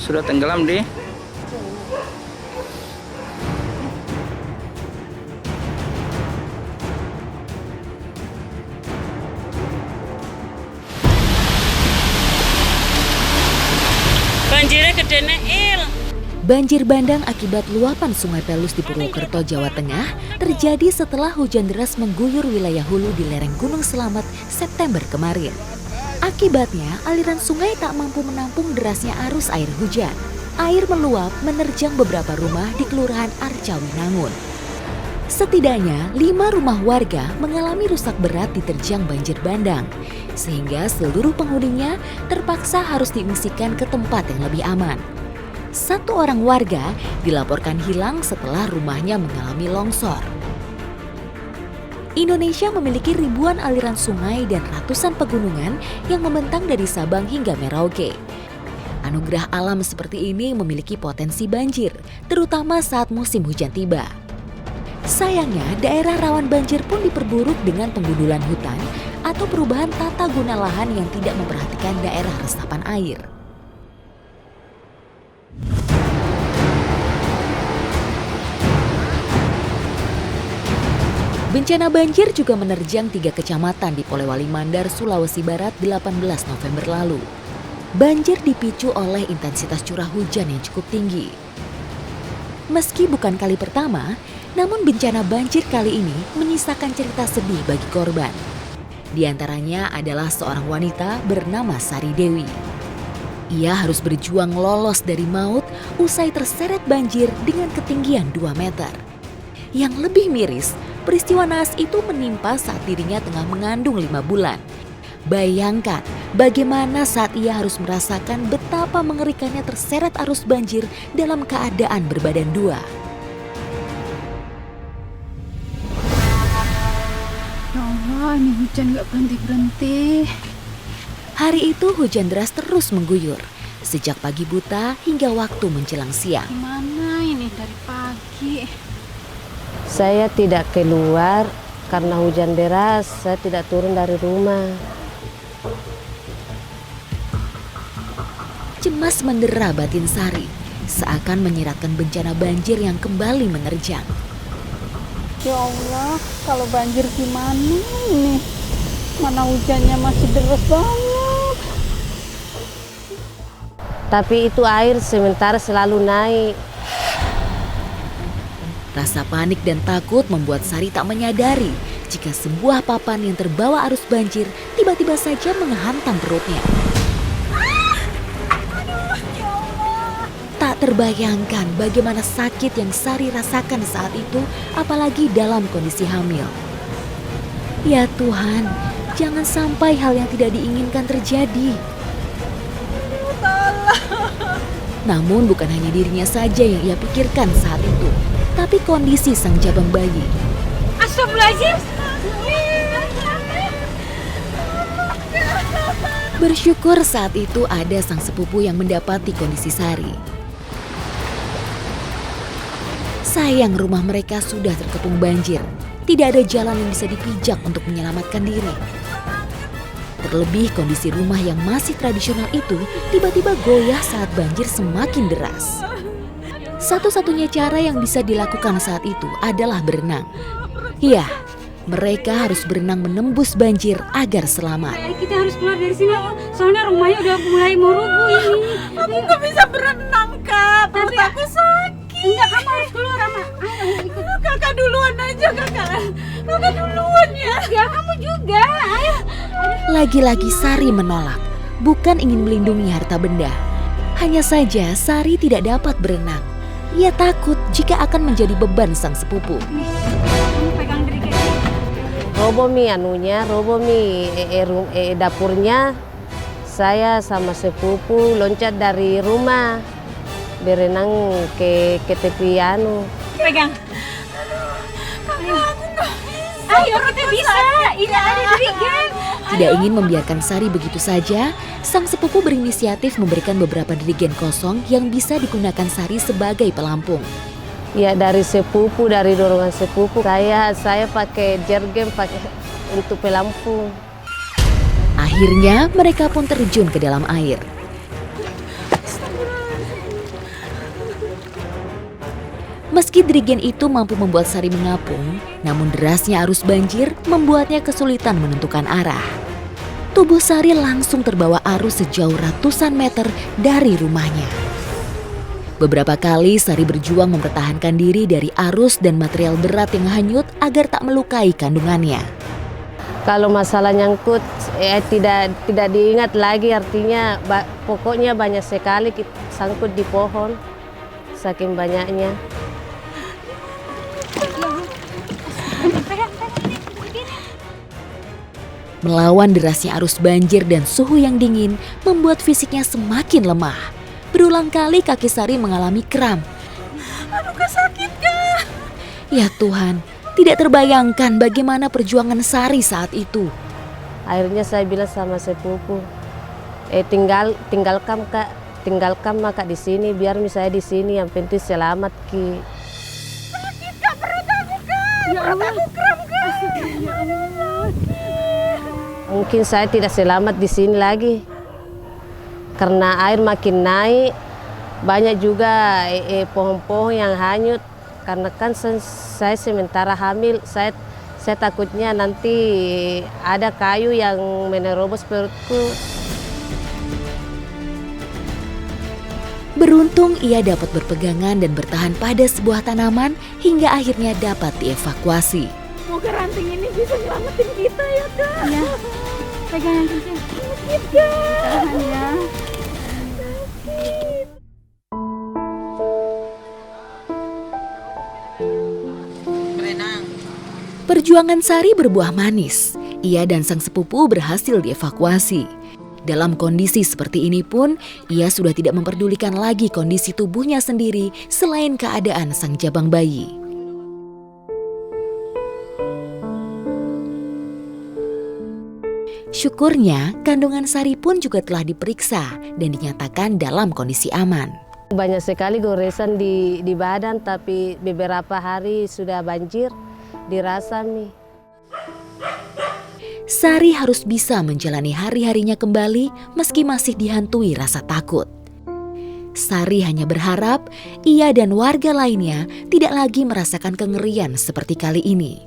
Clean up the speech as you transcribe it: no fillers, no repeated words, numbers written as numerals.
sudah tenggelam di banjirnya gede Il. Banjir bandang akibat luapan Sungai Pelus di Purwokerto, Jawa Tengah terjadi setelah hujan deras mengguyur wilayah hulu di lereng Gunung Selamet September kemarin. Akibatnya, aliran sungai tak mampu menampung derasnya arus air hujan. Air meluap menerjang beberapa rumah di Kelurahan Arcawinangun. Setidaknya 5 rumah warga mengalami rusak berat diterjang banjir bandang, sehingga seluruh penghuninya terpaksa harus diungsikan ke tempat yang lebih aman. 1 orang warga dilaporkan hilang setelah rumahnya mengalami longsor. Indonesia memiliki ribuan aliran sungai dan ratusan pegunungan yang membentang dari Sabang hingga Merauke. Anugerah alam seperti ini memiliki potensi banjir, terutama saat musim hujan tiba. Sayangnya, daerah rawan banjir pun diperburuk dengan penggundulan hutan atau perubahan tata guna lahan yang tidak memperhatikan daerah resapan air. Bencana banjir juga menerjang 3 kecamatan di Polewali Mandar, Sulawesi Barat 18 November lalu. Banjir dipicu oleh intensitas curah hujan yang cukup tinggi. Meski bukan kali pertama, namun bencana banjir kali ini menyisakan cerita sedih bagi korban. Di antaranya adalah seorang wanita bernama Sari Dewi. Ia harus berjuang lolos dari maut usai terseret banjir dengan ketinggian 2 meter. Yang lebih miris, peristiwa naas itu menimpa saat dirinya tengah mengandung 5 bulan. Bayangkan bagaimana saat ia harus merasakan betapa mengerikannya terseret arus banjir dalam keadaan berbadan 2. Ya Allah, ini hujan gak berhenti-berhenti. Hari itu hujan deras terus mengguyur, sejak pagi buta hingga waktu menjelang siang. Gimana ini dari pagi? Saya tidak keluar karena hujan deras, saya tidak turun dari rumah. Cemas mendera batin Sari, seakan menyiratkan bencana banjir yang kembali menerjang. Ya Allah, kalau banjir gimana ini? Mana hujannya masih deras banget. Tapi itu air sementara selalu naik. Rasa panik dan takut membuat Sari tak menyadari jika sebuah papan yang terbawa arus banjir tiba-tiba saja menghantam perutnya. Tak terbayangkan bagaimana sakit yang Sari rasakan saat itu, apalagi dalam kondisi hamil. Ya Tuhan, jangan sampai hal yang tidak diinginkan terjadi. Namun bukan hanya dirinya saja yang ia pikirkan saat itu, tapi kondisi sang jabang bayi. Astagfirullahaladzim. Bersyukur saat itu ada sang sepupu yang mendapati kondisi Sari. Sayang rumah mereka sudah terkepung banjir. Tidak ada jalan yang bisa dipijak untuk menyelamatkan diri. Terlebih kondisi rumah yang masih tradisional itu tiba-tiba goyah saat banjir semakin deras. Satu-satunya cara yang bisa dilakukan saat itu adalah berenang. Ya, mereka harus berenang menembus banjir agar selamat. Kita harus keluar dari sini, soalnya rumahnya udah mulai mau rubuh ini. Aku gak bisa berenang, Kak. Perut aku sakit. Enggak, kamu harus keluar sama. Kakak duluan aja, Kakak. Kakak duluan ya. Ya, kamu juga. Ayo. Lagi-lagi Sari menolak, bukan ingin melindungi harta benda. Hanya saja Sari tidak dapat berenang. Ia takut jika akan menjadi beban sang sepupu. Kamu pegang diri kayak Robo mi anunya, robo mi dapurnya. Saya sama sepupu loncat dari rumah, berenang ke tepi anu. pegang. Ayo kita bisa. Ini ada dirigen. Tidak ingin membiarkan Sari begitu saja, sang sepupu berinisiatif memberikan beberapa dirigen kosong yang bisa digunakan Sari sebagai pelampung. Ya dari sepupu, dari dorongan sepupu, saya pakai jergen untuk pelampung. Akhirnya mereka pun terjun ke dalam air. Meski Drigen itu mampu membuat Sari mengapung, namun derasnya arus banjir membuatnya kesulitan menentukan arah. Tubuh Sari langsung terbawa arus sejauh ratusan meter dari rumahnya. Beberapa kali Sari berjuang mempertahankan diri dari arus dan material berat yang hanyut agar tak melukai kandungannya. Kalau masalah nyangkut tidak diingat lagi, artinya pokoknya banyak sekali sangkut di pohon, saking banyaknya. Melawan derasnya arus banjir dan suhu yang dingin membuat fisiknya semakin lemah. Berulang kali kaki Sari mengalami kram. Aduh, sakit kak. Ya Tuhan, tidak terbayangkan bagaimana perjuangan Sari saat itu. Akhirnya saya bilang sama sepupu, tinggalkan maka di sini, biar misalnya di sini yang penting selamat ki. Sakit kak, perut aku kak. Ya Allah. Perut aku kram kak. Ya Allah. Mungkin saya tidak selamat di sini lagi. Karena air makin naik, banyak juga pohon-pohon yang hanyut. Karena kan saya sementara hamil, saya takutnya nanti ada kayu yang menerobos perutku. Beruntung ia dapat berpegangan dan bertahan pada sebuah tanaman hingga akhirnya dapat dievakuasi. Semoga ranting ini bisa nyelamatin kita ya kak. Ya, pegang yang kencang. Sakit kak. Tahan ya. Perjuangan Sari berbuah manis. Ia dan sang sepupu berhasil dievakuasi. Dalam kondisi seperti ini pun, ia sudah tidak memperdulikan lagi kondisi tubuhnya sendiri selain keadaan sang jabang bayi. Syukurnya, kandungan Sari pun juga telah diperiksa dan dinyatakan dalam kondisi aman. Banyak sekali goresan di badan, tapi beberapa hari sudah banjir, dirasa mi. Sari harus bisa menjalani hari-harinya kembali meski masih dihantui rasa takut. Sari hanya berharap ia dan warga lainnya tidak lagi merasakan kengerian seperti kali ini.